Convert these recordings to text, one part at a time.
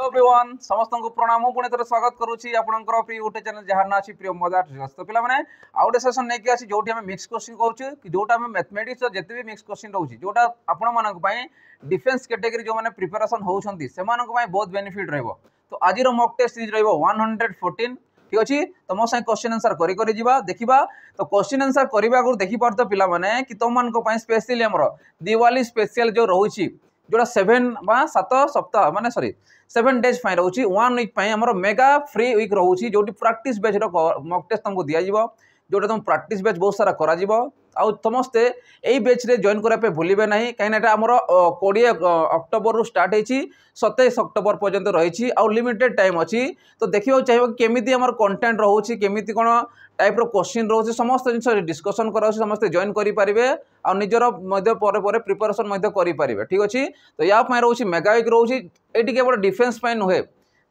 Everyone समस्त को प्रणाम पुणी थे स्वागत करुच्ची आपंकर प्रिय यूट्यूब चैनल जहाँ ना अच्छी प्रिय मजा तो पे आउटे सेसन नहीं आसी जो मिक्स क्वेश्चन करूँ जोटा मैथमेटिक्स जिते भी मिक्स क्वेश्चन रोचे जोटा आपण डिफेन्स कैटेगरी जो मैंने प्रिपेरेसन होती से बहुत बेनिफिट रहा तो आज मॉक टेस्ट सीरीज रहा 114 ठीक अच्छे तो मो साथ क्वेश्चन आंसर देखा तो क्वेश्चन आंसर करने को देखिपार तो पिला कि तुम मान स्पेशली आमर दिवाली स्पेशल जो रोचे जोड़ा 7 सप्ताह माने सॉरी 7 डेज रोचे 1 वीक आमर मेगा फ्री वीक रोचे जो प्रैक्टिस बैच मॉक टेस्ट तुमको दिज्व जोटा तुम प्रैक्टिस बैच बहुत सारा करा आउ समस्ते यही बैच रे जॉइन करने भूलिए ना कहीं आमर 20 अक्टोबर रु स्टार्ट होती 27 अक्टोबर पर्यंत रही आउ लिमिटेड टाइम अच्छी तो देखा चाहिए केमी आम कंटेंट रोचे केमी कौन टाइप क्वेश्चन रोचे समस्त जिन डिस्कसन कर समस्ते जॉइन करेंगे आ निजर प्रिपरेसन करेंगे ठीक अच्छे तो या रोचे मेगा वीक रोचे ये केवल डिफेन्स नुहे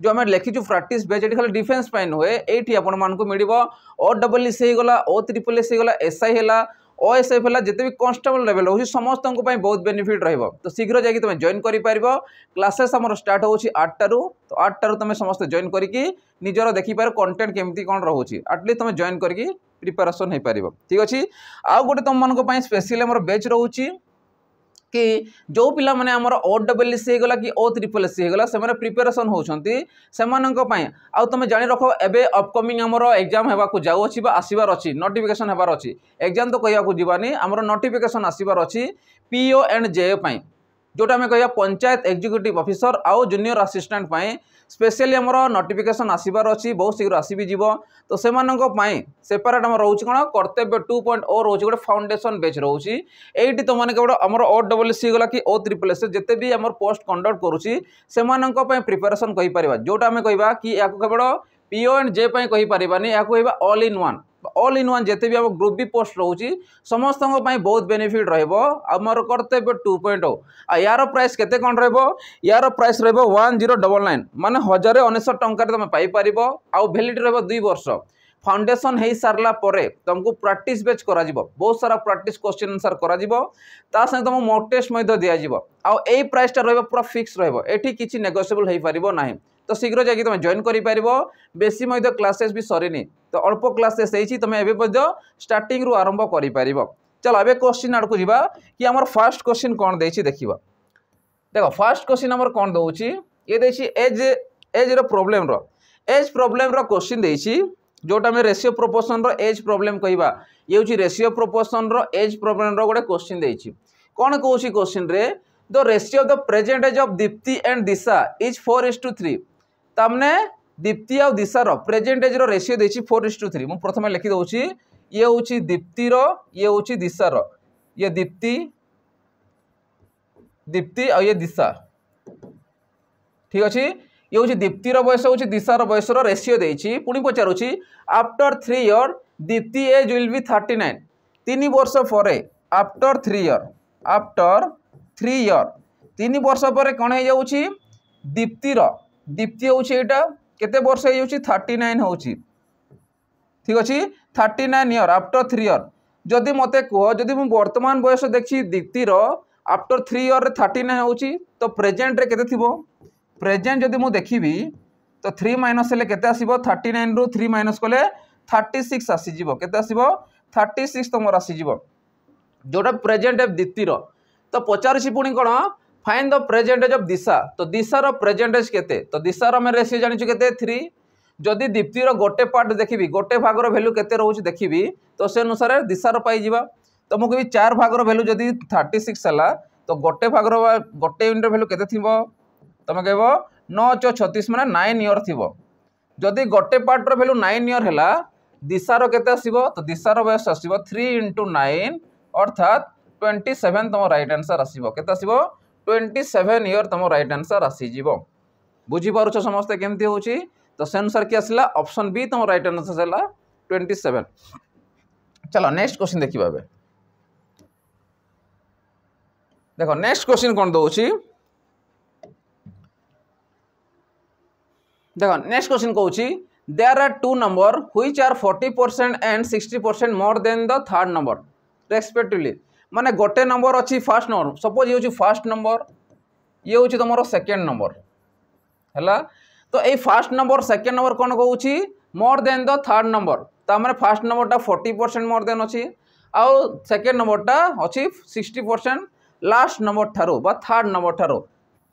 जो आम लिखीचु प्रैक्टिस बैच ये खाली डिफेन्स नुहे ये आपको मिल OSS गला OSSS गला SI है OSF है जिते भी कांस्टेबल लेवल हो समस्त बहुत बेनिफिट तो शीघ्र जाकि तुम जॉइन कर क्लासेस आम स्टार्ट हो 8 टारू तो 8 टारू तुम समस्त जॉइन करके निजर देखिपार कंटेंट केमती कौन रोचे एटलिस्ट तुम जॉइन करके प्रिपेरेसन हो पार ठीक अच्छे आउ गोटे तुम मान स्पेशली आम बैच रोचे कि जो पिला माने हमर OSS गला कि OSSS गला से माने प्रिपरेशन होछंती सेमानंक पई आ तुम जानि रखो एबे अपकमिंग हमर एग्जाम हेबा को जाउ अछि बा आसीबार अछि नोटिफिकेशन हेबार अछि एग्जाम तो कहिया को जीवानी हमर नोटिफिकेशन आसीबार अछि PO एंड JA पई जोटा में कहिया पंचायत एग्जीक्यूटिव ऑफिसर आउ जूनियर असिस्टेंट पई स्पेशली हमर नोटिफिकेशन आसीबार अछि बहुत शीघ्र आसीबी जीवो तो सेमानंक पई सेपरेट हम रोच कोन कर्तव्य 2.0 रोच गोटे फाउंडेशन बैच रोची एठी तो माने केवल हमर OSS गला कि OSSS जते भी हमर पोस्ट कंडक्ट करूची सेमानंक पई प्रिपरेशन कहि परिबा जोटा हमें कहिबा कि याको केवल PO एंड J पई कहि परिबानी याको कहिबा ऑल इन वन जिते भी हम ग्रुप बी पोस्ट रोची समस्त बहुत बेनिफिट रमर कर्तव्य 2.0 आ यार प्राइस केते कौन यार प्राइस 1099 माने 1099 टंका तुम पाइपर आउ वैलिडिटी 2 वर्ष फाउंडेशन हो सारा पर तुमको प्रैक्टिस बैच करा बहुत सारा प्रैक्टिस क्वेश्चन आंसर करा संगे तुमको मॉक टेस्ट दिज्व आउ यही प्राइसटा पूरा फिक्स रही किसी नेगोशिएबल हो पार ना तो शीघ्र जाकि तुम जॉइन कर बेसी क्लासेस भी सरीनी तो अल्प क्लासेस होती तुम एवं स्टार्टिंग रु आरंभ कर चलो अब क्वेश्चन आड़ को जीवा कि आमर फर्स्ट क्वेश्चन कौन देखिए देख फर्स्ट क्वेश्चन आमर कौन दौर ये एज प्रोब्लेम क्वेश्चन देती जोटा आम रेशियो प्रोपोर्शन एज प्रोब्लेम कहवा ये हूँ रेशियो प्रोपोर्शन एज प्रोब्लेम गोटे क्वेश्चन देती कौन कौन क्वेश्चन रे the ratio of the present age of Dipti and Disha is 4:3 तामने दीप्ति और दिशार प्रेजेंटेज रेशियो देछि 4:3 मु प्रथम लिखि दउछि ये हूँ दीप्तिर ये हूँ दिशार ये दीप्ति और ये दिशा ठीक अच्छे ये हूँ दीप्तिर बयस हूँ दिशार बयस रेशियो देछि पुणी पचारुछि after 3 year Dipti age will be 39 3 वर्ष पर आफ्टर 3 वर्ष पर कौन हो जाऊँगी दीप्ति हूँ यहाँ केते वर्ष हो 39 हूँ ठीक अच्छे 39 ईयर आफ्टर 3 ईयर जदि मत कह जदि मुझे वर्तमान बयस देखी दीप्तिर आफ्टर 3 ईयर 39 हूँ तो प्रेजेंट रे केते थिबो प्रेजेंट जदि मुझे देखी तो 3 माइनस हेले केते आसीबो 39 रु 3 माइनस कले 36 आसीजिवो केते आसीबो 36 तुमर आसीजिवो जोटा प्रेजेंट दीप्तिर तो पचारुछि पुणी कौन फाइन द प्रेजेंटेज ऑफ दिशा तो दिशार प्रेजेंटेज केते तो दिशार आम रेशियो जानिछु केते 3 जदि दीप्तिर गोटे पार्ट देखी गोटे भागर वैल्यू केते रोचे देखी तो से अनुसार दिशार पाई तो मुझे कभी 4 भागर वैल्यू जदि 36 है तो गोटे भागर गोटे यूनिट वैल्यू केते थिबो तुम कह 9×36 माने 9 ईयर थी जदि गोटे पार्टर वैल्यू 9 ईयर है दिशार केते आसीबो तो दिशार बयस आसीबो 3 × 9 अर्थात 27 तुम राइट आंसर आसीबो केते आसीबो 27 ईयर तुम राइट आंसर आसीजिवो बुझी पारुछ समस्त केमती होची तो से अनुसार कि आसला ऑप्शन बी तुम राइट आंसर है 27 चलो नेक्स्ट क्वेश्चन देखिबा देखो नेक्स्ट क्वेश्चन कौन दउची देखो नेक्स्ट क्वेश्चन कहूँ there are 2 number which are 40% and 60% more than the third number respectively माने गोटे नंबर अच्छी फर्स्ट नंबर सपोज ये हूँ फर्स्ट नंबर ये हूँ तुम सेकेंड नंबर है। तो ये फास्ट नंबर सेकेंड नंबर कौन कहूँ मोर देन द थर्ड नंबर तार फास्ट नंबरटा 40% मोर देन अच्छी आउ सेकेंड नंबरटा अच्छी 60% लास्ट नंबर ठारू बा थर्ड नंबर ठारू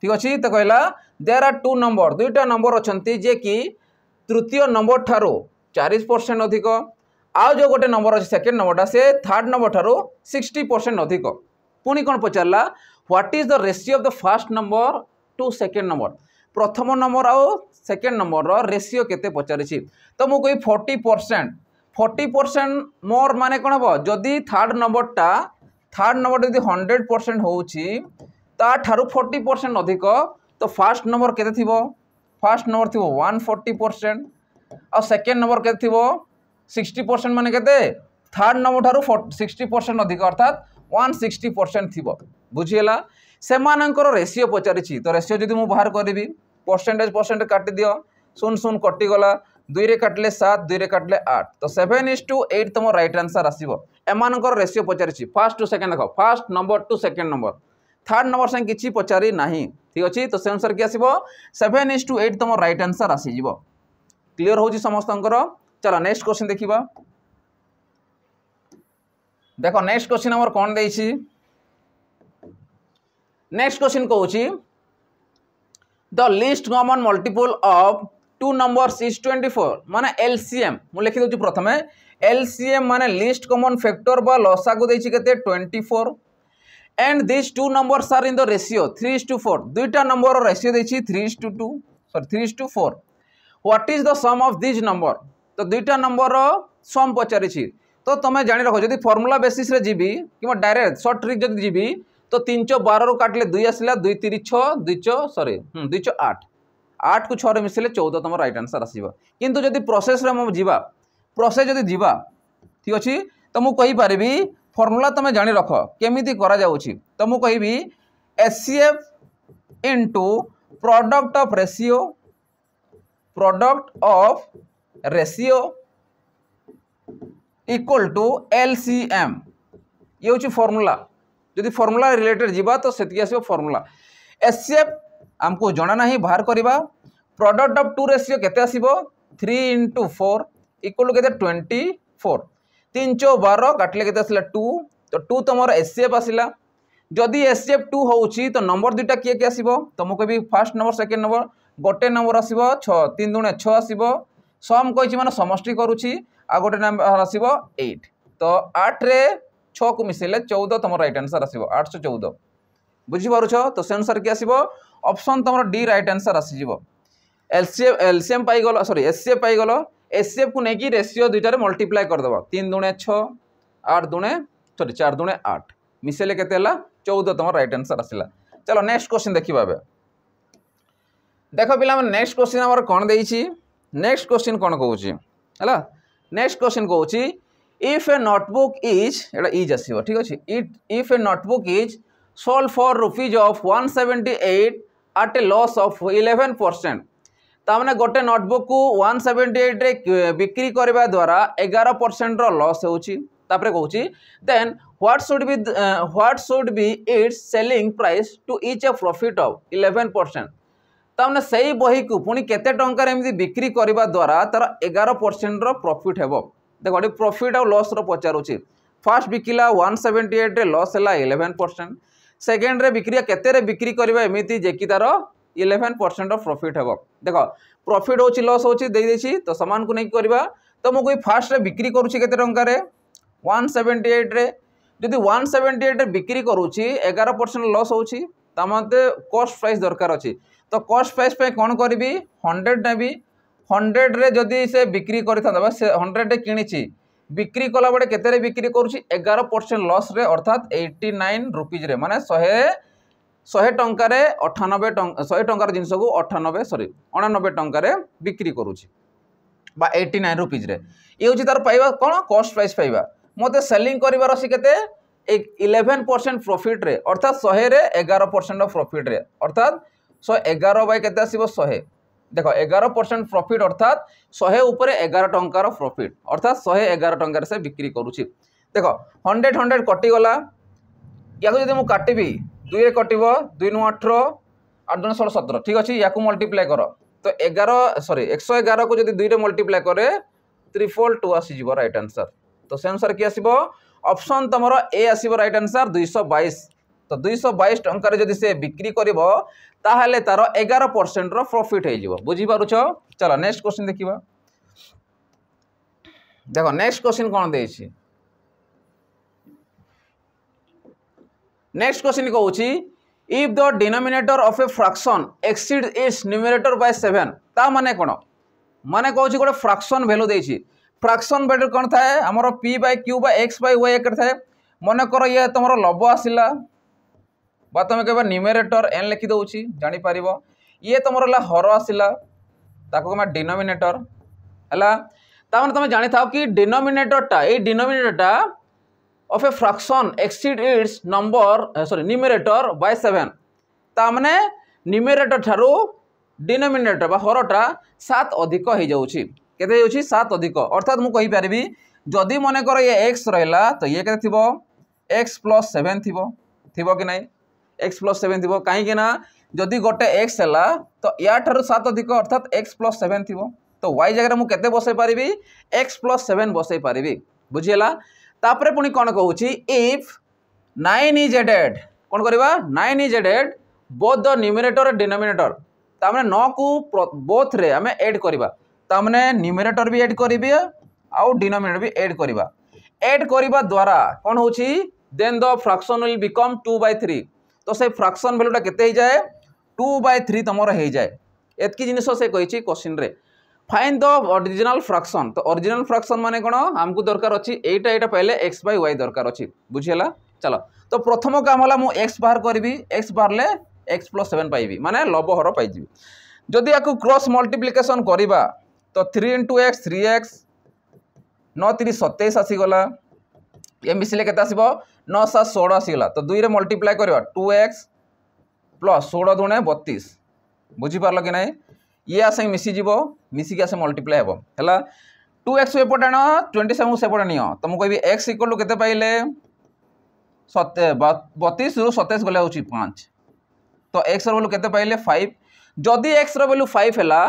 ठीक अच्छे। तो कहला देयर आर टू नंबर दुईटा नंबर अच्छा जे कि तृतीय नंबर ठारू 40% अधिक आउ जो गोटे नंबर अच्छे सेकेंड नंबरटा से थर्ड नंबर ठारू 60% अधिक। पुणी कौन पचारा what is the ratio of the first number to second number प्रथम नंबर आउ सेकेंड नंबर रेशियो केते पचारिछि। तो मु कहि 40% मोर माने कौन हम जदि थर्ड नंबर यदि 100% होउछि ता ठारू 40% अधिक तो फास्ट नंबर केते थिबो फास्ट नंबर थिबो 140% और सेकेंड नंबर केते थिबो 60% माने केते थर्ड नंबर ठारू 60% अधिक अर्थात 160% थिबो बुझिएला। सेमानंकर रेशियो पचारिछि तो रेशियो जदि मु बाहर करबी परसेंटेज काटी दियो शून शून कटिगला 2 रे काटले 7 2 रे काटले 8 तो 7:8 तुम राइट आंसर आसीबो। एमानकर रेशियो पचारिछि फास्ट टू सेकेंड देखो first number to second number third number संग किछि पचारि नाही ठीक अछि। तो से अनुसार कि आसीबो 7:8 तुम राइट आंसर आसी जिवो। क्लियर होछि समस्तंकर। चलो नेक्स्ट क्वेश्चन देखिबा। देखो नेक्स्ट क्वेश्चन हमर कोन देछि नेक्स्ट क्वेश्चन कहूछि the least common multiple of two numbers is 24 माने एलसीएम मु लिखि दउछि प्रथमे एलसीएम माने लिस्ट कॉमन फैक्टर बा लसागु देछि केते 24 and this two numbers are in the ratio 3:4 दुईटा नंबर रेशियो देछि 3:2 sorry 3:4 what is the sum of this number तो दुईटा नंबर सम पचारिछि। तो तुम जानि रखो जदि फार्मूला बेसिस रे जीबी कि डायरेक्ट शॉर्ट ट्रिक जदि जीबी तो 312 रू काटले 2 आसला 2 3 6 2 सॉरी 2 8 8 को 6 रे मिसले 14 तुम राइट आंसर आसीबो। किंतु जदि प्रोसेस रे हम जीवा प्रोसेस जदि जीवा ठीक अछि तो मु कहि पारिबी फार्मूला तुम जानि रखो केमिति करा जाउछि। तो मु कहिबी HCF into product of ratio equal to LCM ये होछि फार्मूला जदि फार्मूला रिलेटेड जीवा तो सेति आसीबो फार्मूला। एचसीएफ हमको जना नहीं बाहर करवा प्रोडक्ट ऑफ टू रेशियो केते आसीबो 3 × 4 इक्वल केते 24 3 × 12 काटले केते आसला 2 तो 2 तमर एचसीएफ आसिला। जदि एचसीएफ 2 होउची तो नंबर दुटा किए के आसीबो तो मु कहबी फर्स्ट नंबर सेकंड नंबर गोटे नंबर आसीबो 6 3 दुणे 6 आसीबो सम कहिची माने समष्टि करूची आ गोटे नंबर आसीबो 8 तो 8 रे 6 को मिसेले 14 तुम राइट आंसर आसीबो 814 बुझी पारुछ। तो से अनुसार कि आसीबो ऑप्शन तुम डी राइट आंसर आसीजिवो। एलसीएम पाई गलो सॉरी एचसीएफ पाई गलो एचसीएफ को नेकी रेशियो दुइटा रे मल्टीप्लाई कर दबो 3 दुणे 6 8 दुणे सॉरी 4 दुणे 8 मिसेले केते हला 14 तुम राइट आंसर आसिला। चलो नेक्स्ट क्वेश्चन देखिबा बे देखो पिला मन नेक्स्ट क्वेश्चन हमर कोन देइछि नेक्स्ट क्वेश्चन कोन कहूछि हला नेक्स्ट क्वेश्चन कहूछि इफ ए नोटबुक इज एटा इज आसीबो ठीक अछि if a notebook is sold for rupees of 178 at a loss of 11% तामने गोटे नोटबुक को 178 रे बिक्री करबा द्वारा 11% रो लॉस होउछि तापरे कहूछि then what should be its selling price to each a profit of 11% तामने सही बही को पुनी केते टंकार एमि बिक्री करबा द्वारा तार 11% रो प्रॉफिट हेबो। देखो ये प्रॉफिट और लॉस रो पचारुछि फर्स्ट बिकिला 178 रे लॉस हला 11% सेकेंड रे बिक्री केते रे बिक्री करबा एमिति जे कि तार 11% ऑफ प्रॉफिट हेबो। देखो प्रॉफिट होछि लॉस होछि देई देछि तो समान को नहीं करबा तो मु कोई फर्स्ट रे बिक्री करूछि केते टंका रे 178 रे जदि 178 रे बिक्री करूछि 11% लॉस होछि त मते कॉस्ट प्राइस दरकार अछि तो कॉस्ट प्राइस पे कोन करबी 100 नेबी 100 रे जदि से बिक्री करिथा से 100 रे किनिछि बिक्री कला बडे केते रे बिक्री करूछि 11% लॉस रे अर्थात 89 रुपीज रे माने 100 टंका रे 98 टंका 100 टंकार जिंस को 98 सॉरी 89 टंका रे बिक्री करूछि बा 89 रुपीज रे ये होछि तार पाइबा कोन कॉस्ट प्राइस पाइबा मते सेलिंग करिवार अछि केते 11% प्रॉफिट रे अर्थात 100 रे 11% ऑफ प्रॉफिट रे अर्थात 111 बाय केते आसीबो 100 देखो 11% प्रॉफिट अर्थात 100 ऊपर 11 टंकार प्रॉफिट अर्थात 111 टंकार से बिक्री करूछि। देखो 100 कटि गला या जदि मु काटिबी 2 रे कटिबो 2 नु 18 8 दूनी 16 17 ठीक अच्छे या मल्टीप्लाई कर तो 111 को जब 2 रे मल्टीप्लाई करे 342 आसीज राइट आंसर तो से अनुसार कि आसीबो ऑप्शन तुम ए आसीबो राइट आंसर 222 तो 222 टंका जदि से बिक्री करिवो ताहले तार 11% रो प्रॉफिट हे जिवो बुझी पारुछ। चलो नेक्स्ट क्वेश्चन देखिबा देखो नेक्स्ट क्वेश्चन कोन देछि नेक्स्ट क्वेश्चन कहूची if the denominator of a fraction exceed its numerator by 7 ता माने कोन माने कहूची गोटे फ्रैक्शन वैल्यू देछि फ्रैक्शन वैल्यू कोन थाए हमरो p by q by x by y एकर थाए मने करो ये तुमरो लब आसिला बा तुम कहबा न्यूमरेटर n लिखि दउची जानि परिबो ये तुमरो ला हर आसिला ताको हम डिनोमिनेटर हला ता माने तुम जानि थाओ कि डिनोमिनेटरटा of a fraction exceed its numerator by 7 तामने न्यूमरेटर ठारू डिनोमिनेटर बा हरटा 7 अधिक हो जाउची केते जाउची 7 अधिक अर्थात मु कहि परबी जदी मने कर ये x रहला तो ये केते थिबो x + 7 थिबो कि नहीं x + 7 थिबो काहे कि ना जदी गोटे x हला तो या ठारू 7 अधिक अर्थात x + 7 थिबो तो y जगह मु केते बसै परबी x + 7 बसै परबी बुझियला तापरे पुणी कौन कहूँ इफ 9 इज एडेड कौन करवा 9 is added both the numerator denominator तामने 9 को बोथ रे हमें ऐड करबा तामने न्यूमरेटर भी ऐड करिबे आउ डिनोमिनेटर भी ऐड करबा द्वारा कौन होची then the fraction will become 2/3 तो से फ्रैक्शन वैल्यूटा केते हो जाए 2/3 तमरो हो जाए एतकी जिनिस से कहिची क्वेश्चन रे फाइंड द ओरिजिनल फ्रैक्शन तो ओरिजिनल फ्रैक्शन माने कोन हमको दरकार अछि एटा पहले x बाय y दरकार अछि बुझियला चलो तो प्रथम काम होला मु x बाहर करबी x बाहरले x + 7 पाइबी माने लब हर पाइबी जदि याकू क्रॉस मल्टीप्लिकेशन करिबा तो 3 * x 3x 9 3 27 आसी गला ये मिसले केता आसीबो 9 7 16 आसी गला तो 2 रे मल्टीप्लाई करबा 2x + 16 दुणे 32 बुझी पारलो कि नहीं ये आसे मिसिकी आसे मल्टीप्लाई हे है 2x एपटे आण 27 सेपटे नियो तो मुझे कहबी x इक्वल टू केते पाइले 32 रु 27 गले होची 5 तो x रो वैल्यू केते पाइले 5 जदि x रो वैल्यू 5 हैला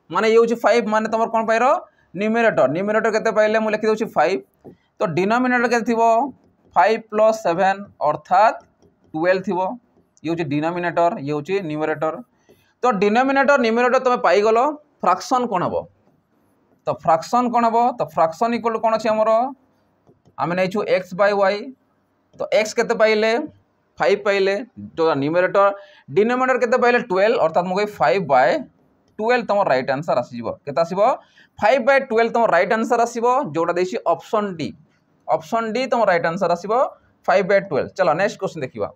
माने ये होची 5 माने तमर कोन पाइरो न्यूमरेटर केते पाइले मु लिखि दोची 5 तो डिनोमिनेटर केते थिबो 5 + 7 अर्थात 12 थिबो ये होची डिनोमिनेटर ये होची न्यूमरेटर तो डिनोमिनेटर न्यूमरेटर तुम पाइगल फ्रैक्शन कौन हम तो फ्रैक्शन कौन हम तो फ्रैक्शन इक्वल कौन अच्छे आमर आम नहीं x बाय y तो x केते पाइले 5 पाइले जो न्यूमरेटर डिनोमिनेटर केते पाइले 12 अर्थात मुझे 5/12 तुम राइट आंसर आसीबो केते आसीबो 5/12 तुम राइट आंसर आसीबो जोटा देछि ऑप्शन डी तुम राइट आंसर आसीबो 5/12 चलो नेक्स्ट क्वेश्चन देखिबा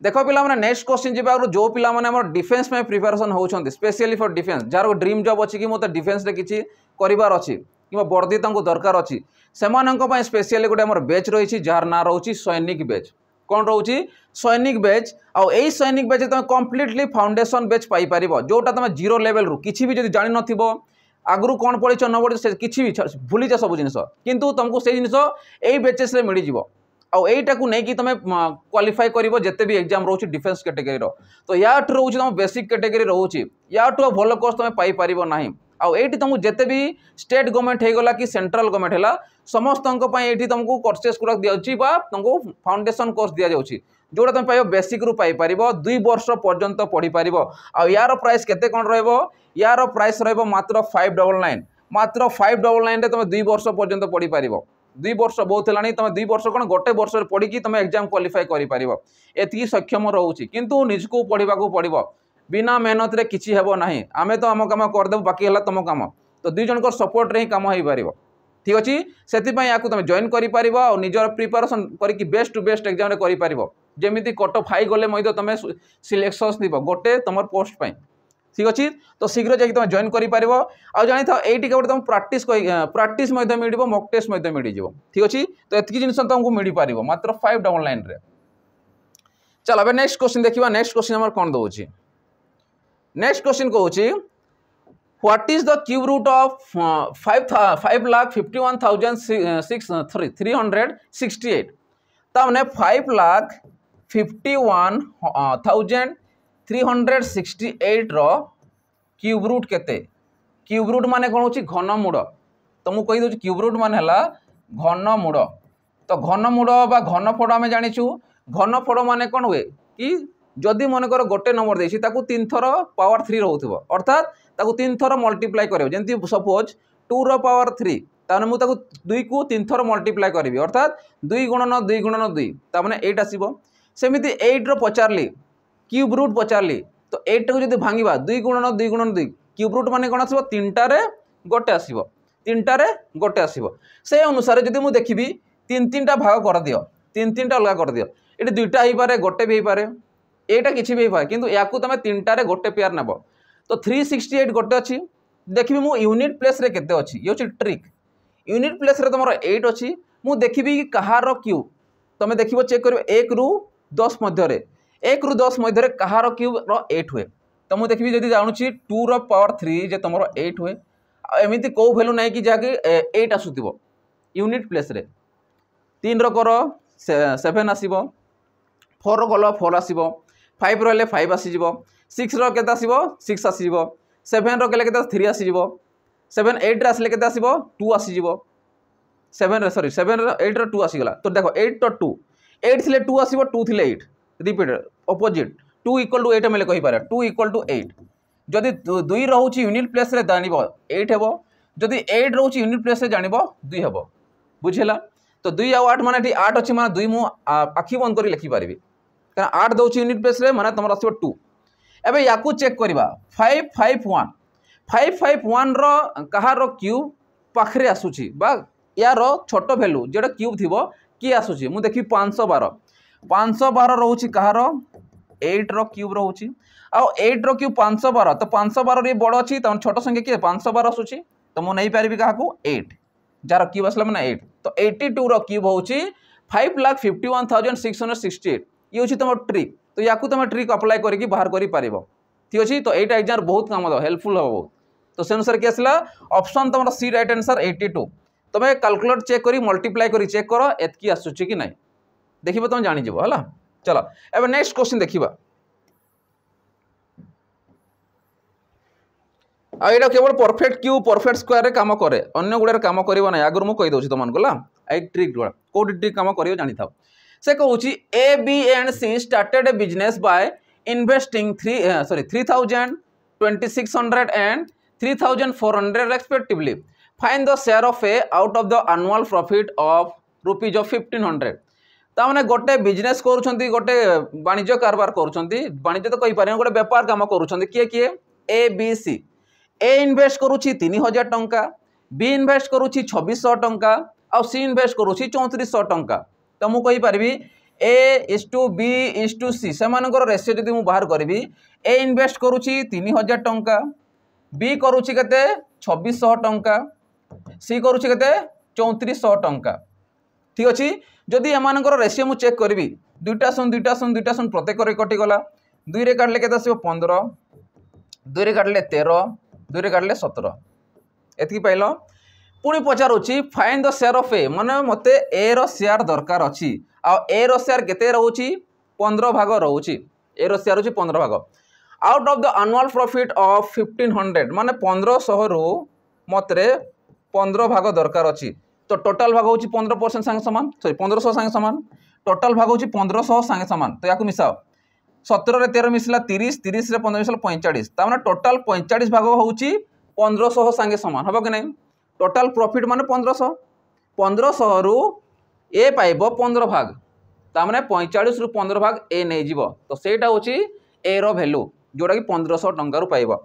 देखो पिला माने नेक्स्ट क्वेश्चन जीवा जो पिला माने हमर डिफेंस में प्रिपरेशन होउछन्ती स्पेशली फॉर डिफेंस जार ड्रीम जॉब अछि कि मोते डिफेंस रे किछि करिवार अछि कि वर्दी तांको दरकार अछि सेमानंको पय स्पेशली गोटे हमर बैच रहिछि जार ना रहउछि सैनिक बैच कोन रहउछि सैनिक बैच आ एई सैनिक बैच तुम कंप्लीटली फाउंडेशन बैच पाई परिबो जोटा तुम जीरो लेवल रु किछि भी जदि जानि नथिबो आगु कोन पढिछ न पढिछ किछि भी भूली जा सब जिनिस किंतु तुमको से जिनिस एई बैचेस रे मिलि जिवो आउ एटा को नहीं कि तुम क्वालिफाई करिवो जते भी एग्जाम रोची डिफेंस कैटेगरी रो तो या ठु रोची तुम बेसिक कैटेगरी रोची या ठु भलो कोर्स तुम पाई परिबो नाही आउ एटी तुमको जते भी स्टेट गवर्नमेंट हे गला कि सेंट्रल गवर्नमेंट हेला समस्तंको पय एटी तुमको कोर्सेस गुरा दियाउची बा तुमको फाउंडेशन कोर्स दिया जाउची जोटा तुम पाइबो बेसिक रु पाई परिबो 2 वर्ष पर्यंत पढी परिबो आ यार प्राइस केते कोन रहइबो यार प्राइस रहइबो मात्र 599 मात्र 599 रे तुम 2 वर्ष पर्यंत पढी परिबो 2 वर्ष बहुत है तुम 2 वर्ष कौन गोटे वर्ष पढ़ी तुम एग्जाम क्वालिफाई कर एति सक्षम रोचे किंतु निजको पढ़ा पड़ो बिना मेहनत रे किछि हेबो नाही आमे तो आम काम करदेव बाकी है तुम काम तो 2 जनकर सपोर्ट रे ही काम हो पार ठीक अच्छे से तुम जॉइन कर निजर प्रिपरेशन करके बेस्ट टू बेस्ट एग्जाम कर जमी कटअफ हाई गले तुम सिलेक्शन थी गोटे तुम पोस्ट पाई ठीक अच्छे तो शीघ्र जाकि तुम जॉइन कर जानी था ये गोटे तुम प्राक्टिस मिल मक टेस्ट मिल जाव ठीक अच्छे तो एति जिन तुमको मिल पार मात्र 599 रे चल अब नेक्स्ट क्वेश्चन देखा नेक्स्ट क्वेश्चन आम कौन दौर नेक्स्ट क्वेश्चन कहूँ what is the cube root of 5,51,368 तमने 5,51,368 368 रो क्यूब रूट केते क्यूब रूट माने कौन होची घनमूल तो मु कहि दउची क्यूब रूट माने हला घनमूल तो घनमूल बा घनफड़ आम जाचु घनफड़ माने कौन हुए कि जदि मनकर गोटे नंबर देछि ताकू 3 थर पावर 3 रहउथबो अर्थात ताकू 3 थर मल्टीप्लाई करियो जेंति सपोज 2 रो पावर 3 ताने मु ताकू 2 को 3 थर मल्टीप्लाई करिवि अर्थात 2 गुणन 2 गुणन 2 ता माने 8 आसीबो सेमिति 8 रो पचारली क्यूब रूट पचारली तो 8 को जदि भांगिबा 2 गुणन 2 गुणन 2 क्यूब रूट माने कोन आसीबो 3टा रे गोटे आसीबो 3टा रे गोटे आसीबो से अनुसार जदि मु देखिबी 3-3टा भाग कर दियो 3-3टा अलग कर दियो एटी दुईटा ही पारे गोटे भी पारे एटा किछि भी पारे किंतु याकू तमे 3टा रे गोटे पेयर नेबो तो 368 गोटे अछि देखिबी मु यूनिट प्लेस रे केते अछि यो छि ट्रिक यूनिट प्लेस रे तमरो 8 अछि मु देखिबी कि कहार क्यूब तमे देखिबो चेक करियो 1 रु 10 मध्य रे 1 रु 10 मध्य रे कहार क्यूब रो 8 हुए तो मु देखिबी जदि जानुछि 2 रो पावर 3 जे तमरो 8 हुए एमिति को वैल्यू नै कि जाके 8 आसुतिबो यूनिट प्लेस रे 3 रो करो 7 आसीबो 4 रो कलो 4 आसीबो 5 रो ले 5 आसी जिवो 6 रो केते आसीबो 6 आसी जिवो 7 रो केले केते 3 आसी जिवो 7 8 रे आसले केते आसीबो 2 आसी जिवो 7 रे सॉरी 7 रो 8 रो 2 आसी गला तो देखो 8 तो 2 8 थिले 2 आसीबो 2 थिले 8 रिपीट ऑपोजिट 2 इक्वल टू 8 मेले कहि पारे 2 इक्वल टू 8 जदि 2 रहउची यूनिट प्लेस रे जानिबो 8 हेबो जदि 8 रहउची यूनिट प्लेस रे जानिबो 2 हेबो बुझिला तो 2 आ 8 माने 8 अछि माने 2 मु आखि बंद करी लिखि पारिबी कारण 8 दउची यूनिट प्लेस रे माने तमर आसीबो 2 एबे याकू चेक करबा 551 रो कहा रो क्यूब पाखरे आसुची बा यार छोट वैल्यू जेटा क्यूब थिबो की आसुची मु देखि 512 रहउची कहा रो 8 रो क्यूब रहउची आ 8 रो क्यूब 512 तो 512 रे बड़ अछि त छोट संख्या के 512 आसुची तो मु नै पारिबी काहा को 8 जार क्यूब असला माने 8 तो 82 रो क्यूब होउची 5,51,668 ये होची तमर ट्रिक तो याकू तम ट्रिक अप्लाई करके बाहर करि पारिबो ठीक अछि तो एटा एग्जाम बहुत काम दो हेल्पफुल हो तो से अनुसार के असला ऑप्शन तमर सी राइट आंसर 82 तमे कैलकुलेट चेक करी मल्टीप्लाई करी चेक करो एतकी आसुची कि नै देखिबो तुम जानि जिवो हला चलो एबे नेक्स्ट क्वेश्चन देखिबा आ एटा केवल परफेक्ट क्यूब परफेक्ट स्क्वायर रे काम करे अन्य गुडे काम करिवो नै आगर मु कहि दोछि तमन गला एक ट्रिक गुडा कोड ट्रिक काम करियो जानि थाओ से कहूची A, B and C started a business by investing 3,000, 2,600 and 3,400 respectively. Find the share of A out of the annual profit of rupees of 1,500. तामने गोटे बिजनेस करूछंती गोटे वाणिज्य कारबार करूछंती वाणिज्य तो कहि पारे गोटे व्यापार काम करूछंती किए किए A, B, C. A invest करूची 3,000 टंका B इन्वेस्ट करूची 2,600 टंका आ C इन्वेस्ट करूची 3,400 टंका तो मु कहि पारबी A:B:C से मानकर रेशियो जदि मु बाहर करबी A इन्वेस्ट करूची 3,000 टंका B करूची केते 2,600 टंका C करूची केते 3,400 टंका ठीक अछि जदि एमानकर रेशियो मु चेक करबी दुईटा सुन प्रत्येक रे कटि गला 2 रे काटले केते आसीबो 15 2 रे काटले 13 2 रे काटले 17 एतकी पाइलो पुणी पचारुची फाइंड द शेयर ऑफ ए माने मते ए रो शेयर दरकार अछि आ ए रो शेयर केते रहउची 15 भाग रहउची ए रो शेयर होची 15 भाग out of the annual profit of 1,500 माने 1500 रु मतरे 15 भाग दरकार अछि तो टोटल भाग होची 15% संगे समान सॉरी 1500 संगे समान टोटल भाग होची 1500 संगे समान तो याकू मिसाओ 17 रे 13 मिसला 30 30 रे 15 मिसला 45 ता माने टोटल 45 भाग होची 1500 संगे समान हबो कि नै टोटल प्रॉफिट माने 1500 रु ए पाइबो 15 भाग ता माने 45 रु 15 भाग ए नै जीवो तो सेटा होची ए रो वैल्यू जोडा कि 1500 टंका रु पाइबो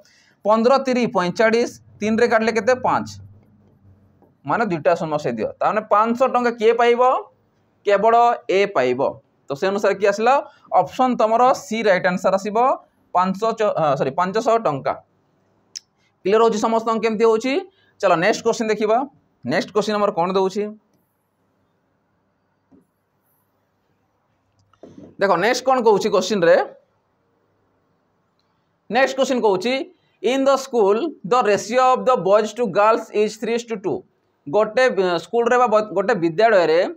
15 3 45 3 रे काटले केते 5 माने दुईटा शून्य से दियो ता माने 500 टंका के पाइबो केवल ए पाइबो तो से अनुसार की आसला ऑप्शन तमरो सी राइट आंसर आसीबो 500 टंका क्लियर होची समस्त केमती होची चलो नेक्स्ट क्वेश्चन देखिबा नेक्स्ट क्वेश्चन हमर कोन दउची देखो नेक्स्ट कोन कहउची क्वेश्चन रे नेक्स्ट क्वेश्चन कहउची in the school the ratio of the boys to girls is 3:2 गोटे स्कूल रे बा गोटे विद्यालय रे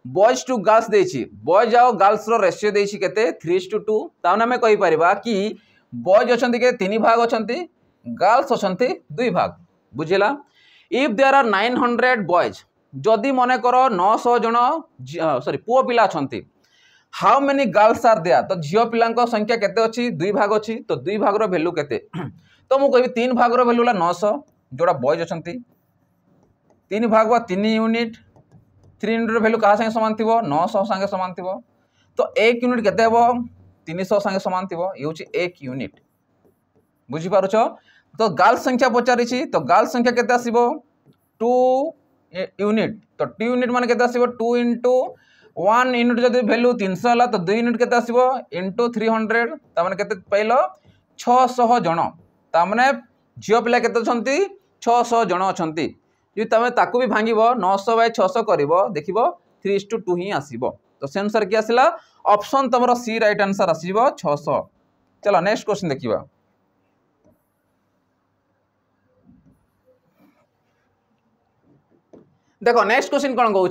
बॉयज टू गर्ल्स देछि बॉयज और गर्ल्स रो रेशियो देछि केते 3:2 ताने हमें कहि परिबा कि बॉयज अछंती के 3 भाग अछंती गर्ल्स अछंती 2 भाग बुझिला इफ देयर आर 900 बॉयज जदि मने कर 900 जन सॉरी पुओ पिला अछंती how many girls are there तो झियो पिलांको संख्या केते अछि 2 भाग अछि तो 2 भाग रो वैल्यू केते तो मु कहबी 3 भाग रो वैल्यू ला 900 जोड़ा बॉयज अछंती 3 भाग बा 3 यूनिट 3 यूनिट रो वैल्यू कहा संगे समान थिबो 900 संगे समान थिबो तो 1 यूनिट केते हेबो 300 संगे समान थिबो ये होची 1 यूनिट बुझी पारुछो तो गर्ल्स संख्या पचारिछि तो गर्ल्स संख्या केते आसीबो 2 यूनिट तो 2 यूनिट माने केते आसीबो 2 into 1 यूनिट जदि वैल्यू 300 हला तो 2 यूनिट केते आसीबो into 300 ता माने केते पाइलो 600 जण ता माने झियो पिला केते छंती 600 जण अछंती जे तमे ताकू भी भांगिबो 900 बाय 600 करिवो देखिबो 3:2 ही आसीबो तो सेंसर की आसिला ऑप्शन तमरो सी राइट आंसर आसीबो 600 चलो नेक्स्ट क्वेश्चन देखिबा देखो नेक्स्ट क्वेश्चन कौन कहूँ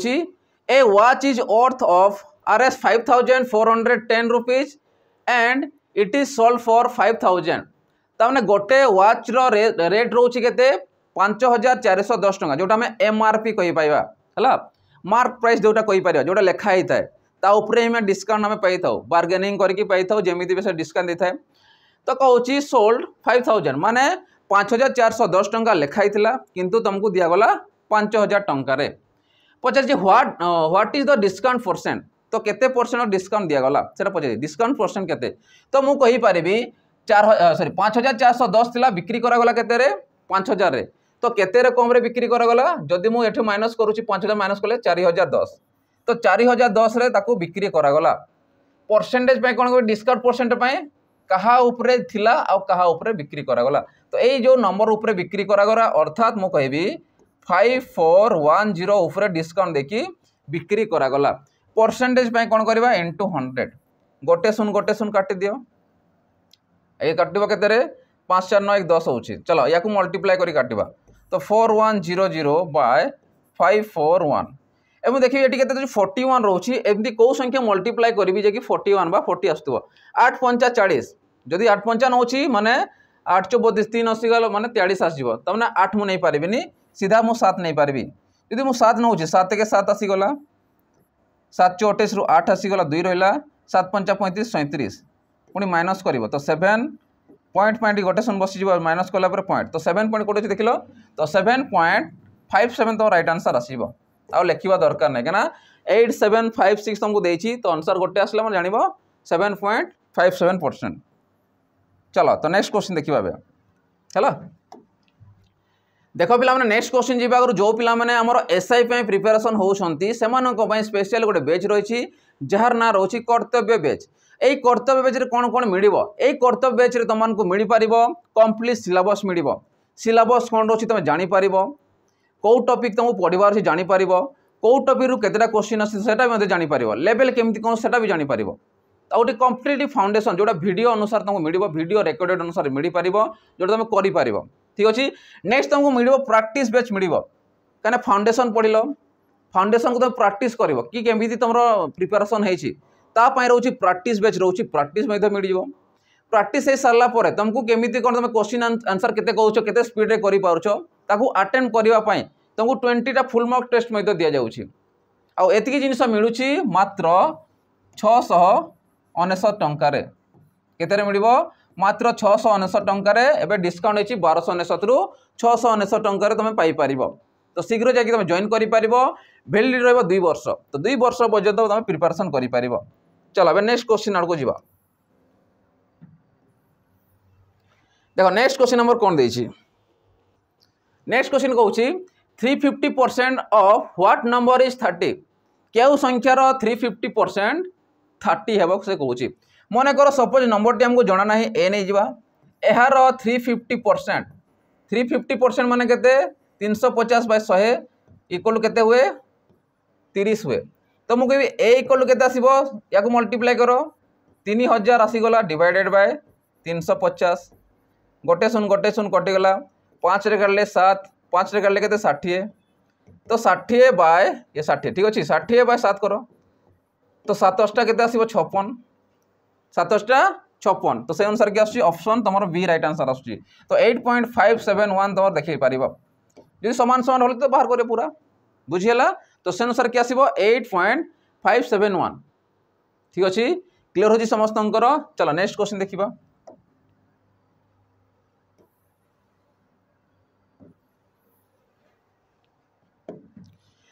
a watch is worth of RS 5410 rupees and it is sold for 5000 ताने गोटे वॉच रो रेट रोची केते 5410 टंका जोटा हमें MRP कहि पाइबा हला मार्क प्राइस जोटा कहि पारिबा जोटा लेखा ही थाए ता ऊपर हमें डिस्काउंट हमें पाई थाउ बार्गेनिंग करके पाई थाउ जेमिति से डिस्काउंट दे थाए तो कहूँ सोल्ड 5000 माने 5410 टंका लेखा ही थिला किंतु तुमको दिया गला 5000 टंका रे पचार what is the discount percent तो केते परसेंट डिस्काउंट दिया गला सेटा पचार डिस्काउंट परसेंट केते तो मु कहि पारिबी 5410 थिला बिक्री करा गला केते रे 5000 रे तो केते रे कम रे बिक्री करा गला जदि मु एठे माइनस करूची 5000 माइनस कले 4010 तो 4010 रे ताकू बिक्री करा गला परसेंटेज पे कोन डिस्काउंट परसेंट पे कहा ऊपरे थिला आ कहा ऊपरे बिक्री करा गला तो एई जो नंबर ऊपरे बिक्री करा गला अर्थात मु कहबी 5410 ऊपरे डिस्काउंट देखी बिक्री करा गला परसेंटेज पे कोन करबा into 100 गोटे सुन काटी दियो ए काटिबो केते रे 5 4 9 1 10 होची चलो याकू मल्टीप्लाई करी काटिबा तो 4100 बाय 541 एवं देखिए एटी केते 41 रहउची एमदी को संख्या मल्टीप्लाई करबी जे कि 41 बा 40 आस्तबो 8 5 40 जदी 8 5 होची माने 8 32 3 80 गलो माने 43 आसीबो तमने 8 मु नै पारिबिनी सीधा मु 7 नै पारिबी जदी मु 7 नउची 7 के 7 आसी गला 7 28 रु 8 आसी गला 2 रहला 7 5 35 37 पुनी माइनस करिवो तो 7 पॉइंट गोटे सुन बसी जीव माइनस कला पर पॉइंट तो 7 पॉइंट कोटे देखिलो तो 7.57 तो राइट आंसर आसीबो आ लेखिबा दरकार नै केना 8756 तुमको देछि तो आंसर गोटे आसला मन जानिबो 7.57%। चलो तो नेक्स्ट क्वेश्चन देखिबा बे चलो देखो पिला माने नेक्स्ट क्वेश्चन जीवा अगर जो पिला माने हमर एसआई पे प्रिपरेशन होउछंती सेमानन को पय स्पेशल गोटे बैच रहिछि जहार ना रहिछि कर्तव्य बैच एई कर्तव्य बैच रे कोन कोन मिलिबो एई कर्तव्य बैच रे तमन को मिली पारिबो कंप्लीट सिलेबस मिलिबो सिलेबस कोन रहिछि तमे जानि पारिबो को टॉपिक तुम पढ़िबार से जानि पारिबो को टॉपिक रु केतेटा क्वेश्चन आसी सेटा भी जानि पारिबो लेवल केमति कोन सेटा भी जानि पारिबो आउटे कंप्लीटली फाउंडेशन जोटा वीडियो अनुसार तुमको मिलिबो वीडियो रिकॉर्डेड अनुसार मिली पारिबो जोटा तुम करि पारिबो ठीक अछि नेक्स्ट तुमको मिलिबो प्रैक्टिस बैच मिलिबो कने फाउंडेशन पढिलो फाउंडेशन को तुम प्रैक्टिस करिवो कि केमति तमरो प्रिपरेशन हेछि ता पय रहउछि प्रैक्टिस बैच रहउछि प्रैक्टिस मध्ये मिल जिवो प्रैक्टिस हे सरला परे तुमको केमिति कोन तुम क्वेश्चन आंसर केते कहउछो केते स्पीड रे करि पारुछो ताकू अटेम्प्ट करिवा पय तुमको 20 टा फुल मार्क टेस्ट मध्ये दिया जाउछि आ एतिकी जिनिस मिलुछि मात्र 699 टंका रे केते रे मिलिबो मात्र 699 टंका रे एबे डिस्काउंट हेछि 1299 रु 699 टंका रे तुम पाई पारिबो तो शीघ्र जाकि तुम जॉइन करि पारिबो वैलिडिटी रहबो 2 वर्ष तो 2 वर्ष पर्यंत तुम प्रिपरेशन करि पारिबो चलो अब नेक्स्ट क्वेश्चन आड़ को जीवा देखो नेक्स्ट क्वेश्चन नंबर कौन देछि नेक्स्ट क्वेश्चन कहउछि 350% ऑफ व्हाट नंबर इज 30 केउ संख्यार 350% 30 हेबो से कहउछि मने कर सपोज नंबर टी हमको जणा नाही ए नै जीवा एहार 350% माने केते 350 बाय 100 इक्वल केते हुए 30 हुए तो मु कहबी ए इक्वल केते आसीबो याको मल्टीप्लाई करो 3000 आसी गला डिवाइडेड बाय 350 गोटे सुन कटि गला 5 रे करले 7 5 रे करले केते 60 तो 60 बाय ये 60 ठीक अछि 60 बाय 7 करो तो 7 केते आसीबो 56 7 56 तो से अनुसार क्या ऑप्शन तुम बी राइट आंसर आसुची तो 8.571 तुम देखिए पार जो समान समान होले तो बाहर करे पूरा बुझीगला तो से अनुसार क्या आसो 8.571 ठीक अच्छे क्लीयर हो समस्त चलो नेक्स्ट क्वेश्चन देखा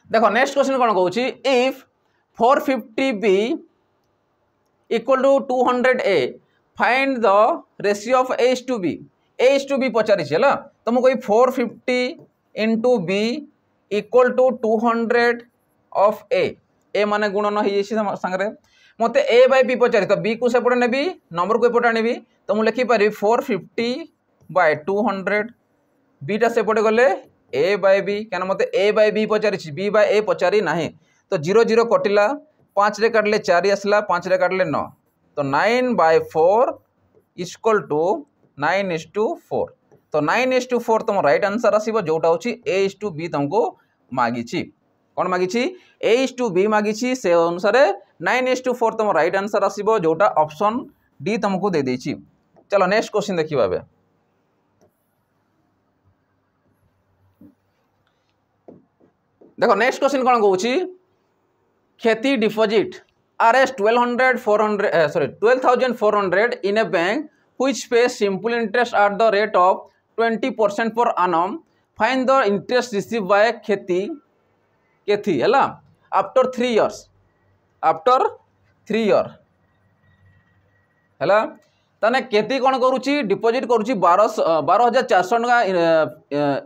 देखो नेक्स्ट क्वेश्चन कौन कहूँ if 450b equal to 200a find the ratio of a/b पचारि है तो मुझे 450 into b equal to 200 of a माने गुणन हो सांगे मत a बाय b पचारि तो b को सेपटे नेबी नंबर को एपटे आनी तो मुझे लिखिपारि 450 बाय 200 बीटा सेपटे गले a बाय b क्या मत a बाय b पचारि b बाय a पचारि ना तो 0 0 कटिला 5 रे काटले 4 आसला 5 रे काटले 9 तो 9/4 इक्वल टू 9:4 तो 9:4 तुम राइट आंसर आसो जोटा हूँ a/b तुमको मागिची कौन मागिची a/b मागिची से अनुसार 9:4 तुम राइट आंसर आसो जोटा ऑप्शन डी तुमको दे देछि। चलो नेक्स्ट क्वेश्चन देखिबा बे देखो नेक्स्ट क्वेश्चन कौन कहूँ खेती deposit RS 12,400 in a bank which pays simple interest at the rate of 20% per annum. Find the interest received by खेती है after 3 years है ताने खेती कौन करुच्ची डिपॉजिट करुच्ची 12,400 टका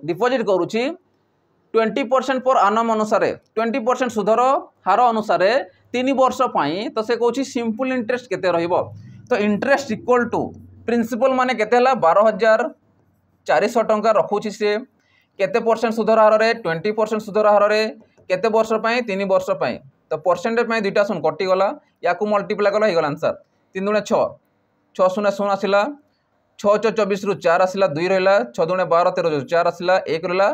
डिपॉजिट करुच्ची 20% पर आनम अनुसार 20% सुधर हार अनुसार 3 वर्ष पाई तो से कहूँ सिंपल इंटरेस्ट केते रहिबो तो इंटरेस्ट इक्वल टू प्रिंसिपल माने केते हला 12,400 टंका रखुची से केते परसेंट सुधर हार रे 20% सुधर हार रे केते वर्ष पाई 3 वर्ष पाई तो परसेंटेज पाई दुईटा सुन कटि गला याकू मल्टीप्लाई कला हो गला आंसर 3 दूने 6 6 शून्य 0 आसिला 6 6 24 रु 4 आसिला 2 रहला 6 दूने 12 13 4 आसिला 1 रहला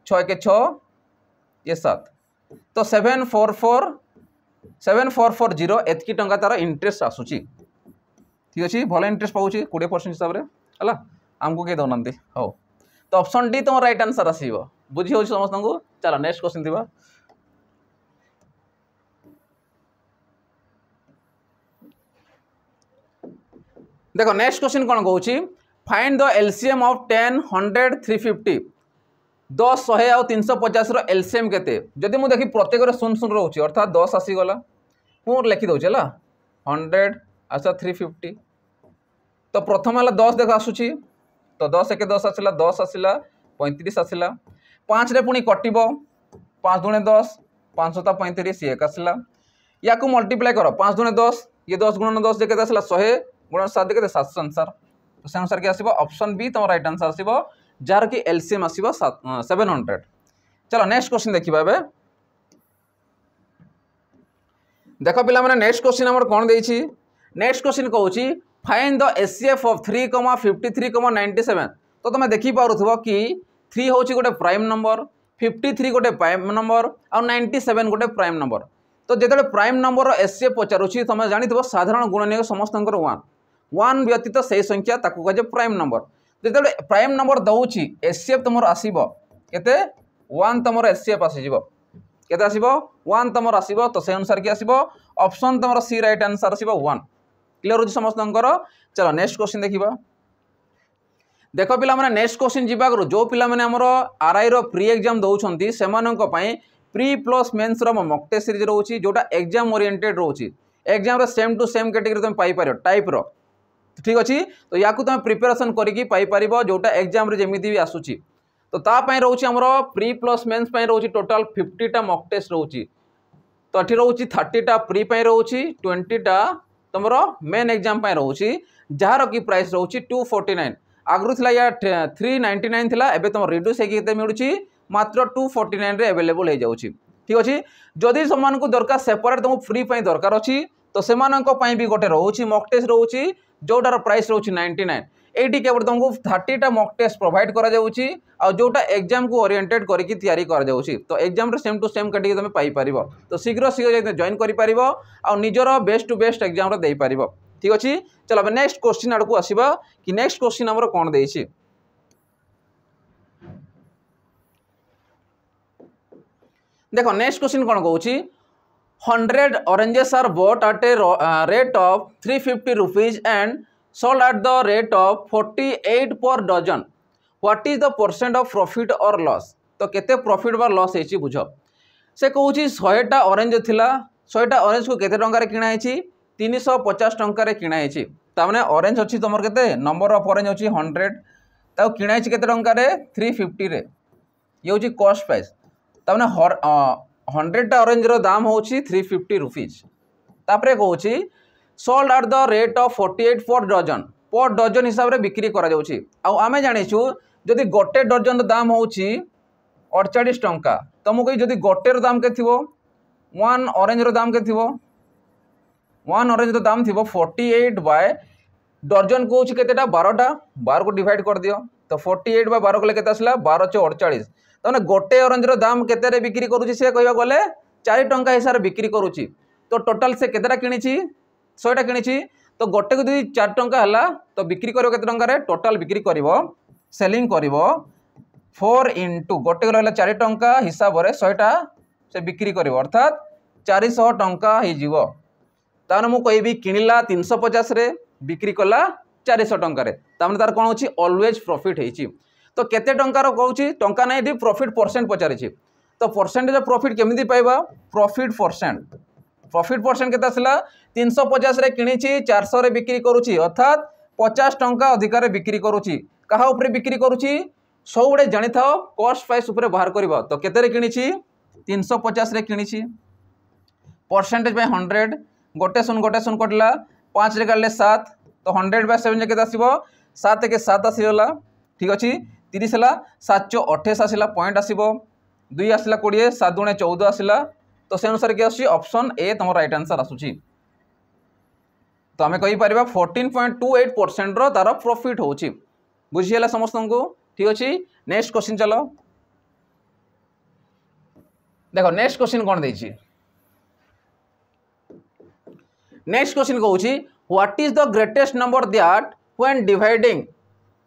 6 के 6 ये 7 तो 7440 एतकी टंका तार इंटरेस्ट आसूची ठीक अच्छे भल इंटरेस्ट पाऊँ 20% हिसाब से है आमको किए दौना हो तो ऑप्शन डी तुम राइट आंसर आसो बुझी हो समस्त को। चलो नेक्स्ट क्वेश्चन थी देखो नेक्स्ट क्वेश्चन कौन कहूँ फाइंड द एलसीएम ऑफ 10 100 350 10 100 और 350 एलसीएम केते जदि मुझे देखी प्रत्येक शून्य शून्य रोचे अर्थात 10 आसीगला पुनः लिखिदे है 100 अच्छा 350 तो प्रथम है 10 देख आसूची तो 10 1 10 आसला 10 आसला 35 आसला 5 रे पुणी कटिब 5 दूने 10 5 35 ये आसला या मल्टीप्लाई कर 5 दूने 10 ये 10 गुणन 10 के आसला 100 गुणन 7 के 700 आंसर तो से अनुसार क्या आसो ऑप्शन बी तुम राइट आंसर आसो जार की एलसीएम आसो 700। चलो नेक्स्ट क्वेश्चन देखिबा बे देखो पिला माने नेक्स्ट क्वेश्चन हमर कोन देछि नेक्स्ट क्वेश्चन कहूची फाइंड द एचसीएफ ऑफ 3,53,97 तो तुम देखि पारुथबो कि 3 होची गोटे प्राइम नंबर 53 गोटे प्राइम नंबर और 97 गोटे प्राइम नंबर तो जेते प्राइम नंबर एचसीएफ पचारुची तुम जानिथबो साधारण गुणनीयक समस्तंकर 1 व्यतीत से संख्या ताकू कहे प्राइम नंबर जेते प्राइम नंबर दउची एचसीएफ तुमर आसीबो केते 1 तुमर एचसीएफ आसीबो केते आसीबो 1 तुमर आसीबो तो से अनुसार के आसीबो ऑप्शन तुमर सी राइट आंसर आसीबो 1 क्लियर हो समस्तंकर। चलो नेक्स्ट क्वेश्चन देखिबा देखो पिला माने नेक्स्ट क्वेश्चन जीवा करू जो पिला माने हमरो आरआई रो प्री एग्जाम दउछंती सेमानंक पई प्री प्लस मेंस रो मॉक टेस्ट सीरीज रहउची जोटा एग्जाम ओरिएंटेड रहउची एग्जाम रो सेम टू सेम कैटेगरी तुम पाई पारो टाइप रो ठीक अच्छी तो या तुम प्रिपेरेसन करी पाई पारिबो जोटा एग्जाम रे जेमिति भी आसुची तो ता पई रहउची हमरो प्री प्लस मेंस पई रहउची टोटल 50 टा मॉक टेस्ट रहउची तो एठी रहउची 30 टा प्री पई रहउची 20 टा तुमरो मेन एग्जाम पई रहउची जार की प्राइस रहउची 249 आगरु थिला या 399 थिला एबे तुम रिड्यूस हेकी केते मिलुची मात्र 249 रे अवेलेबल हे जाउची ठीक अछि जदि समान को दरकार सेपरेट तुम फ्री पई दरकार अछि तो सेमानंक पई भी गोटे रहउची मॉक टेस्ट रहउची जोटार प्राइस रोची 99 एटी केवल तुमको 30 टा मॉक टेस्ट प्रोवाइड करा जाउची और जोटा एग्जाम को ओरिएंटेड करके तैयारी करा जाउची तो एग्जाम रे सेम टू सेम कैटेगरी तुम पाई परिबो तो शीघ्र शीघ्र जॉइन करि परिबो और निजरो बेस्ट टू बेस्ट एग्जाम रे देई परिबो ठीक अच्छे। चलो अब नेक्स्ट क्वेश्चन आड़ को आसवा कि नेक्स्ट क्वेश्चन आमर कौन देछि देखो नेक्स्ट क्वेश्चन कौन कहूँ 100 oranges are bought at a rate of 350 rupees and sold at the rate of 48 per dozen. What is the percent of profit or loss? तो केते प्रॉफिट बा लॉस है बुझ से कहूँ 100टा ऑरेंज थिला 100टा ऑरेंज को केते टंका रे किना है 350 टंका रे किना है तामने ऑरेंज अच्छी तुम केते नंबर ऑफ ऑरेंज अच्छी 100 ताऊ किना है केते टंका रे 350 रे ये होची कॉस्ट प्राइस तामने 100टा ऑरेंज रो दाम होची 350 रुपीज तापरे कहूँ sold at the rate of 48 per dozen हिसाब रे बिक्री करा जाउची आ आमे जानिछु जदि गोटे डजन दाम होची 48 टंका तुमको जदि गोटे रो दाम के थिवो 1 ऑरेंज रो दाम के थिवो 1 ऑरेंज रो दाम थिवो 48 बाय डजन को होची केतेटा 12टा 12 को डिवाइड कर दियो तो 48 बाय 12 को केते आसला 12 × 48 तने गोटे ऑरेंज रो दाम केते रे बिक्री करूची से कहबा गले 4 टंका हिसाब रे बिक्री करूची तो टोटल से केतेटा किनिची 100टा किनिची तो गोटे को यदि 4 टंका हला तो बिक्री करिवो केते टंका रे टोटल बिक्री करिवो सेलिंग करिवो 4 × गोटे को रहला 4 टंका हिसाब रे 100टा से बिक्री करिवो अर्थात 400 टंका ही जीवो ताने मु कहबी किनिला 350 रे बिक्री कला 400 टंका रे ताने तार कोन होची ऑलवेज प्रॉफिट हेची तो केते टंका रो कहूची टंका नै दी प्रॉफिट परसेंट पचारिछि तो परसेंटेज ऑफ प्रॉफिट केमिति पाइबा प्रॉफिट परसेंट केते आसला 350 रे किनिछि 400 रे बिक्री करूछि अर्थात 50 टंका अधिकार रे बिक्री करूछि कहा ऊपर बिक्री करूछि सब गुडे जानि थाओ कॉस्ट प्राइस ऊपर बाहर करबा तो केते रे किनिछि 350 रे किनिछि परसेंटेज बाय 100 गोटे सुन कटला 5 रे काटले 7 तो 100 बाय 7 केते आसीबो 7 के 7 आसीगला ठीक अछि 30 हला 7 × 28 आसीला पॉइंट आसीबो 2 आसीला 20 7 × 14 आसीला तो से अनुसार के आसी ऑप्शन ए तुम राइट आंसर आसुची तो आम कहि परिबा 14.28% रो तार प्रॉफिट होची बुझियला समस्त को ठीक अछि। नेक्स्ट क्वेश्चन चलो देखो नेक्स्ट क्वेश्चन कोन देछि नेक्स्ट क्वेश्चन कहूची what is the greatest number that when dividing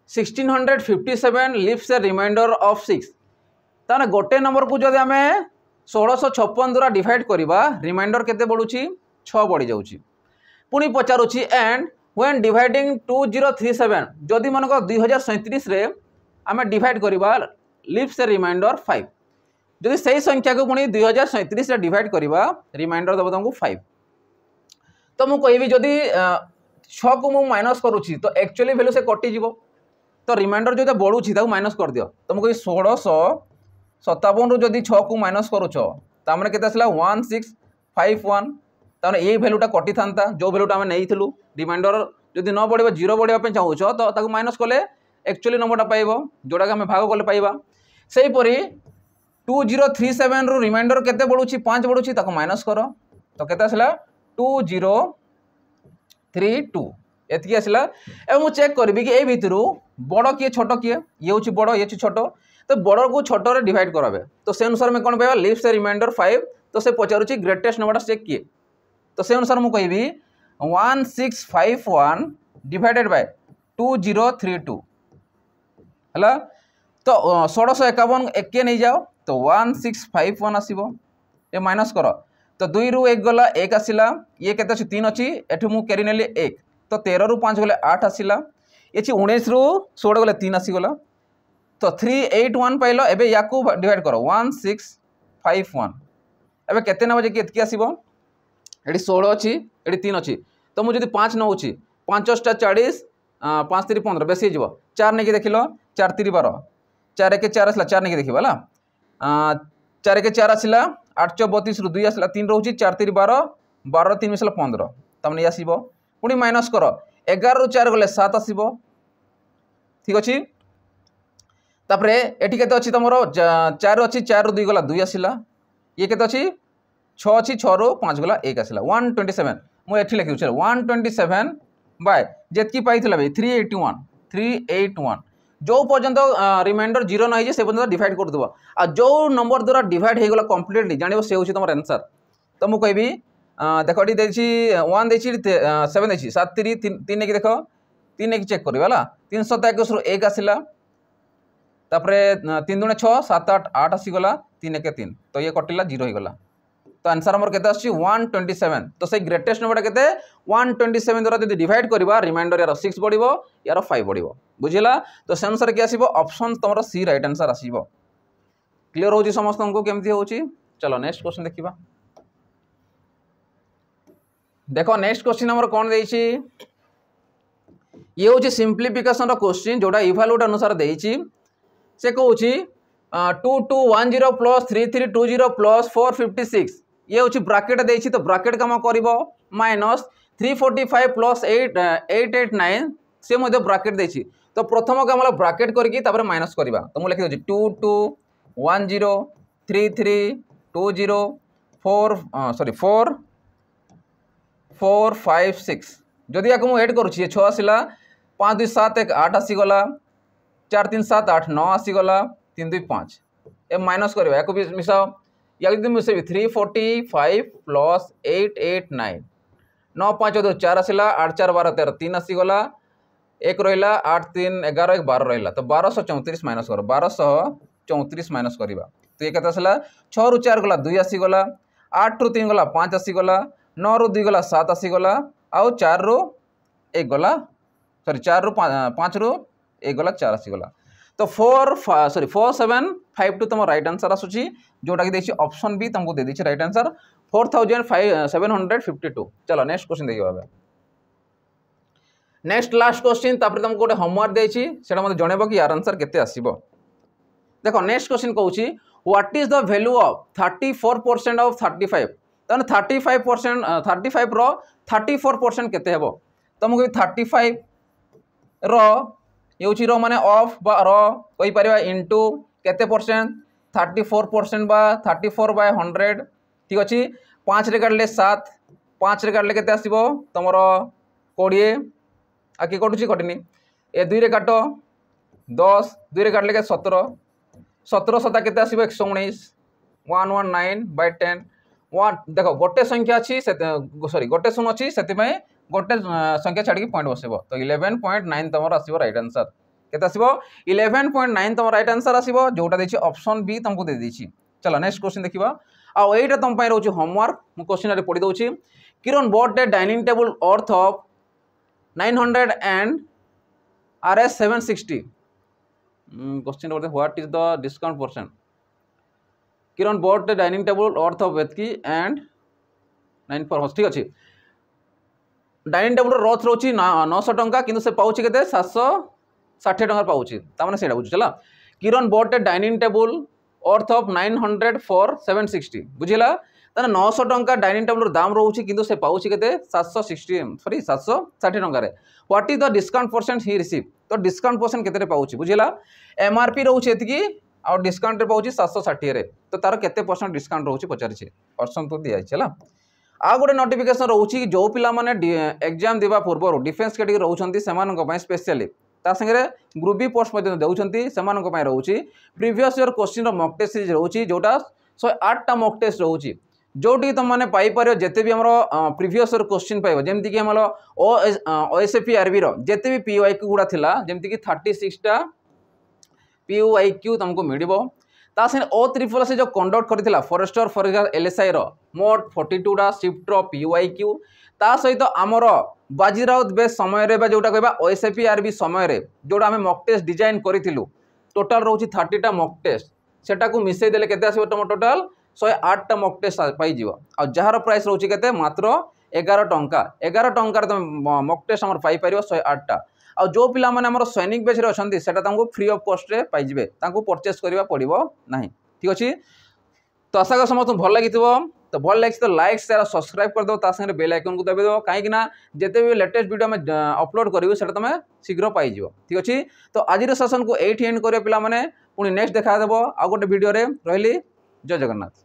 1657 leaves a remainder of 6 ताने गोटे नंबर को जदि आमे 1656 द्वारा डिवाइड करवा रिमाइंडर केते बढ़ुची 6 बढ़ी जाउची पुनी पचारुची एंड व्हेन डिवाइडिंग 2037 जदि मनक 2037 रे आमे डिवाइड करवा लीव्स ए रिमाइंडर 5 जदि सही संख्या को पुनी 2037 रे डिवाइड करवा रिमाइंडर दबो तुमको 5 तो मु कहबी जदि 6 को मु माइनस करूची तो एक्चुअली वैल्यू से कटि जीवो तो रिमाइंडर जो बढ़ुची ताको माइनस कर दियो तो मु कहि 1657 रु जदि 6 को माइनस करूछ तामने केते आसला 1651 ताने ए वैल्यूटा कटि थांता जो वैल्यूटा हम नेइथिलु रिमाइंडर जदि न बढ़िबा 0 बढ़िबा पे चाहूछ तो ताको माइनस कले एक्चुअली नंबरटा पाइबो जोडा के हम भाग कले पाइबा सेही परी 2037 रु रिमाइंडर केते बढ़ुची 5 बढ़ुची ताको माइनस करो तो केते आसला 2032 एतकी आसला ए मु चेक करबी कि ए भितरु बड़ किए छोट किए ये होची बड़ ये छोट तो बड़ को छोट रे डिवाइड कराबे तो से अनुसार में कोन पाइबा लीव्स ए रिमाइंडर 5 तो से पचारुची ग्रेटेस्ट नंबरटा चेक किए तो से अनुसार मु कहबी 1651 डिवाइडेड बाय 2032 हला तो 1651 एक नहीं जाओ तो 1651 आसीबो ए माइनस करो तो 2 रु 1 गला 1 आसीला ये केते अछि 3 अछि एठु मु कैरी नेली 1 तो 13 रु 5 गले 8 आसीला ये 19 रु 16 गले 3 आसीगला तो 381 पाइलो एबे याकू डिवाइड करो 1651 एबे केते नबे जे केतकी आसीबो एडी 16 अछि एडी 3 अछि तो मु जदी 5 नउछि 5 * 40 5 3 15 बेसी जीवो 4 नेकी देखिलो 4 3 12 4 के 4 आसला 4 नेकी देखिबला 4 के 4 आसला 8 32 रु 2 आसला 3 रहउछि 4 3 12 12 3 मिसला 15 तमने आसीबो पुनी माइनस करो 11 रु 4 गले 7 आसीबो ठीक अछि तापरे एठी केते अछि तमरो 4 अछि 4 रु 2 गला 2 आसीला ये केते अछि 6 अछि 6 रु 5 गला 1 आसीला 127 मु एठी लिखिउ छ 127 बाय जेतकी पाइथिला बे 381 जो पर्यंत रिमाइंडर 0 न जे से पर्यंत डिवाइड कर दबो आ जो नंबर द्वारा डिवाइड हे गला कंप्लीटली जानिबो से होछि तमर आंसर तो मु कहबी देख ये देछि 1 देछि 7 देछि 7 3 नेकी देख 3 नेकी चेक करबा ला 321 रु 1 आसिला तापरे 3 दुणे 6 7 8 8 आसी गला 3 1 3 तो ये कटिला 0 हो गला तो आंसर हमर केते आछि 127 तो से ग्रेटेस्ट नंबर केते 127 द्वारा यदि डिवाइड करबा रिमाइंडर यार 6 बढिबो यार 5 बढिबो बुझिला तो से अनुसार के आसीबो ऑप्शन तमरो सी राइट आंसर आसीबो क्लियर होची समस्त को केमती होची चलो नेक्स्ट क्वेश्चन देखिबा देखो नेक्स्ट क्वेश्चन हमर कोन देइछि ये होची सिंपलीफिकेशन रो क्वेश्चन जोडा इवैल्यूएट अनुसार देइछि से कहूची 2210 प्लस 3320 प्लस 456 ये होची ब्रैकेट देइछि तो ब्रैकेट काम करबो माइनस 345 प्लस 889 से मध्ये ब्रैकेट देइछि तो प्रथम काम वाला ब्रैकेट करके तापर माइनस करबा तो मु लिखि दोछि 2210 3320 456 जदि याक मु ऐड करूछि 6 आसिला 5 2 7 1 8 आसी गला 4 3 7 8 9 आसी गला 3 2 5 ए माइनस करबा याक भी मिसाओ या यदि मिसेबी 345 प्लस 889 9 5 2 4 आसिला 8 4 12 13 3 आसी गला 1 रहिला 8 3 11 1 12 रहिला तो 1234 माइनस कर 1234 माइनस करबा तो ये केते आसिला 6 रु 4 गला 2 आसी गला 8 रु 3 गला 5 आसी गला 9 रु 2 गला 7 आसी गला आउ 4 रु 1 गला सॉरी 4 रु 5 रु 1 गला 4 आसी गला तो 4752 तुम राइट आंसर आसुची जोटा कि देछि ऑप्शन बी तुमको दे देछि राइट आंसर 4752 चलो नेक्स्ट क्वेश्चन देखिबा नेक्स्ट लास्ट क्वेश्चन तापर तुमको गोटे होमवर्क देछि सेटा मते जणेबो कि यार आंसर केते आसीबो देखो नेक्स्ट क्वेश्चन कहूची what is the value of 34% of 35 तने 35% 35 रो 34% केते हेबो तुमको 35 रो येउची रो माने ऑफ बा रो कहि परिबा इनटू केते परसेंट 34% बा 34/100 ठीक अछि 5 रे काटले 7 5 रे काटले केते आसीबो तमरो 20 आ की कटुची कटनी ए 2 रे काटो 10 2 रे काटले के 17 17 सता केते आसीबो 119 119/10 देखो गोटे संख्या अच्छी सॉरी गोटे शून्य अच्छी से गोटे संख्या छाड़ी पॉइंट बसब तो 11.9 तुम आसो रईट आंसर केते आसो 11.9 तुम रईट आंसर आसो जोटा देखिए ऑप्शन बी तुमको दे देछि चलो नेक्स्ट क्वेश्चन देखा आईटा तुम रोचे होमवर्क मु क्वेश्चन पढ़ी दूसरी Kiran bought a dining table worth of 900 and RS 760 question what is the discount percent Kiran bought a dining table worth of एतकी एंड 9 पर ठीक अच्छे डाइनिंग टेबल रथ रोची 900 टंका किंतु से पाउची केते 760 टंका पाउची तामाने सेडा बुझ चला Kiran bought a dining table worth of 900 for 760 बुझिला ताने 900 टंका डाइनिंग टेबल दाम रोची किंतु से पाउची केते 760 टंका रे what is the discount percent he receive तो डिस्काउंट परसेंट केते रे पाउची बुझिला MRP रोची एतकी आ डिस्काउंट रे पाउची 760 रे तो तार केते परसेंट डिस्काउंट रोची पचारिछि ऑप्शन तो दिया छला आ गोटे नोटिफिकेशन रोची जो पिला माने एग्जाम देबा पूर्व डिफेंस कैटेगरी रोचंती सेमानन को पय स्पेशली ता संगे ग्रुप बी पोस्ट मध्ये देउछंती सेमानन को पय रोची प्रीवियस ईयर क्वेश्चन रो मॉक टेस्ट सीरीज रोची जोटा 108 टा मॉक टेस्ट रोची जोटी तुम माने पाई परियो जेते भी हमरो प्रीवियस ईयर क्वेश्चन पाइबो जेमति कि हमरो OSFP RB रो जेते भी PYQ गुडा थिला जेमति कि 36 टा PYQ तुमको मिलिबो ता से O3 से जो कंडक्ट करथिला फॉरेस्टर फॉरेगर LSI रो मोट 42 टा शिफ्ट रो PYQ ता सहित आमर बाजीराउत बेस समय रे बा जोटा कहबा OSFP RB समय रे जोटा हमें मॉक टेस्ट डिजाइन करिथिलु टोटल रहउची 30 टा मॉक टेस्ट सेटा को मिसै देले केते आसीबो टोटल 108 टा मॉक टेस्ट पाई जीवो आ जहार प्राइस रहउची केते मात्र 11 टंका तुम मॉक टेस्ट हमर पाई परियो 108 टा आ जो पिला माने हमर सैनिक बेच रे अछंती सेटा तुमको फ्री ऑफ कॉस्ट रे पाई जिवे तांको परचेस करबा पड़िबो नाही ठीक अछि तो आशा कर समस्त भल लागिथिबो तो भल लागिस तो लाइक शेयर सब्सक्राइब कर दो ता संगे बेल आइकन को दबे दो काहे कि ना जेते भी लेटेस्ट वीडियो में अपलोड करिवो सेटा तमे शीघ्र पाई जिवो ठीक अछि तो आज रो सेशन को 8 एंड करियो पिला माने पुनी नेक्स्ट देखा देबो आ गोटे वीडियो रे रहली जय जगन्नाथ।